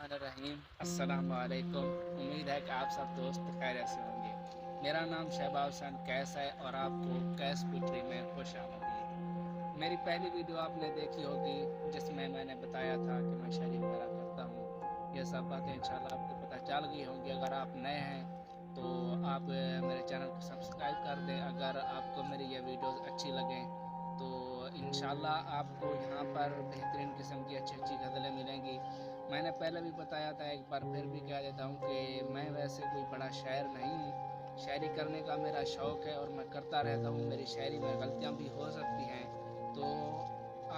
बिस्मिल्लाहिर्रहमानिर्रहीम। अस्सलाम वालेकुम। उम्मीद है कि आप सब दोस्त खैरियत से होंगे। मेरा नाम शहबाब हुसैन कैस है और आपको कैस पुट्री में खुश आमदीद। मेरी पहली वीडियो आपने देखी होगी जिसमें मैंने बताया था कि मैं शायरी वगैरह करता हूँ। ये सब बातें इंशाल्लाह आपको पता चल गई होंगी। अगर आप नए हैं तो आप मेरे चैनल को सब्सक्राइब कर दें। अगर आपको मेरी ये वीडियोज़ अच्छी लगें तो इंशाल्लाह आपको यहाँ पर बेहतरीन किस्म की अच्छी अच्छी गज़लें मिलेंगी। मैंने पहले भी बताया था, एक बार फिर भी कह देता हूँ कि मैं वैसे कोई बड़ा शायर नहीं हूँ। शायरी करने का मेरा शौक़ है और मैं करता रहता हूँ। मेरी शायरी में गलतियाँ भी हो सकती हैं, तो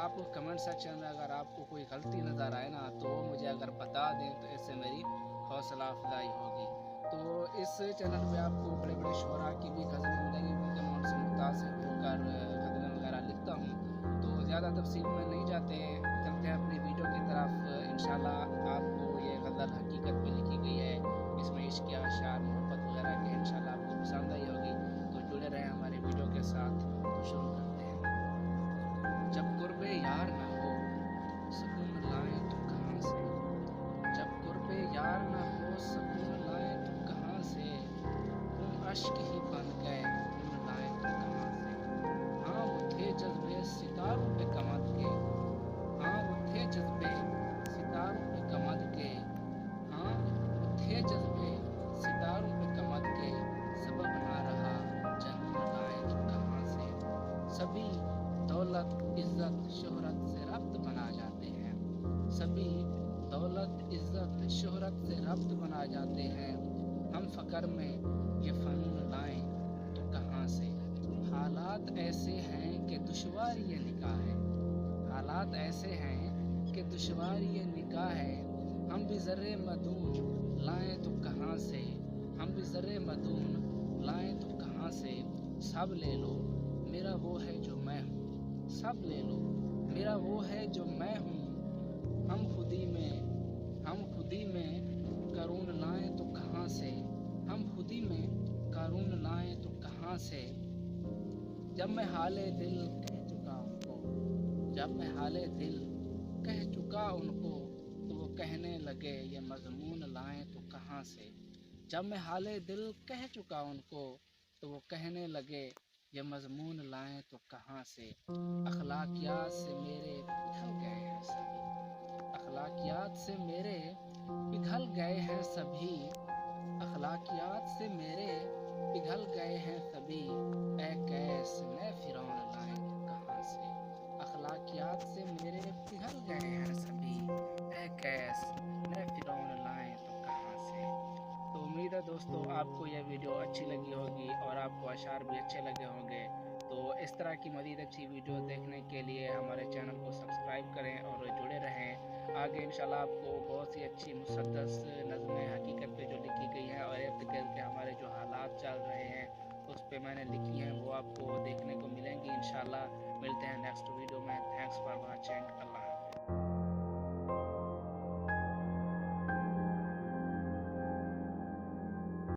आप कमेंट सेक्शन में अगर आपको कोई गलती नज़र आए ना तो वो मुझे अगर बता दें तो इससे मेरी हौसला अफजाई होगी। तो इस चैनल पे आपको बड़े बड़े शुअरा की भी गज़लें मिलेंगी क्योंकि मैं उनसे मुतासिर होकर गज़लें वगैरह लिखता हूँ। तो ज़्यादा तफसील में नहीं जाते, चलते हैं अपनी वीडियो की तरफ। इंशाल्लाह आपको ये गज़ल हकीकत पे लिखी गई है, इसमें इश्क के अशार मोहब्बत वगैरह के इंशाल्लाह आपको पसंद आई होगी। तो जुड़े रहें हमारे वीडियो के साथ। तो शुरू करते हैं। जब कुर्बे यार ना हो सुकून लाएं तो कहाँ से, जब कुर्बे यार ना हो सुकून लाएं तो कहाँ से, तुम अश्क ही बन गए खून लाएं तो कहाँ से। हाँ वो थे जज्बे सितारों पे कमर के, हाँ वो थे जज्बे सितारों पे कमर के, हाँ वो थे जज्बे सितारों पे कमर के, सबब ना रहा जनून लाए तो कहाँ से। सभी दौलत इज्जत शोहरत से रब्त बना जाते हैं, सभी दौलत इज्जत शोहरत से रब्त बना जाते हैं, हम फ़क्र में ये फ़नून लाएं तो कहाँ से। हालात ऐसे हैं कि दुश्वार ये निकाह है, हालात ऐसे हैं कि दुश्वार ये निकाह है, हम भी ज़र्रे मदून लाएं तो कहाँ से, हम भी ज़र्रे मदून लाएं तो कहाँ से। सब ले लो मेरा वो है जो मैं हूँ, सब ले लो मेरा वो है जो मैं हूँ, हम खुदी में करून लाएं तो कहाँ से, हम खुदी में करून लाएं तो कहाँ से। जब मैं हाले दिल कह चुका उनको, जब मैं हाले दिल कह चुका उनको, तो वो कहने लगे ये मज़मून लाएं तो कहाँ से। जब मैं हाले दिल कह चुका उनको तो वो कहने लगे ये मज़मून लाएं तो कहाँ से। अखलाकियात से मेरे पिघल गए हैं सभी, अखलाकियात से मेरे पिघल गए हैं सभी, अखलाकियात से मेरे पिघल गए हैं सभी, ऐ कैस नए फ़िरौन लाएं तो कहाँ से। अखलाकियात से मेरे पिघल गए हैं सभी, ऐ कैस नए फ़िरौन लाएं तो कहाँ से। तो उम्मीद है दोस्तों आपको यह वीडियो अच्छी लगी होगी और आपको अशार भी अच्छे लगे होंगे। तो इस तरह की मज़ीद अच्छी वीडियो देखने के लिए हमारे चैनल को सब्सक्राइब करें और जुड़े रहें। आगे इंशाल्लाह आपको बहुत सी अच्छी मुसद्दस नज़में हकीकत पे जो लिखी गई हैं और इर्द गिर्द के हमारे जो हालात चल रहे हैं उस पे मैंने लिखी हैं वो आपको देखने को मिलेंगी। इंशाल्लाह मिलते हैं नेक्स्ट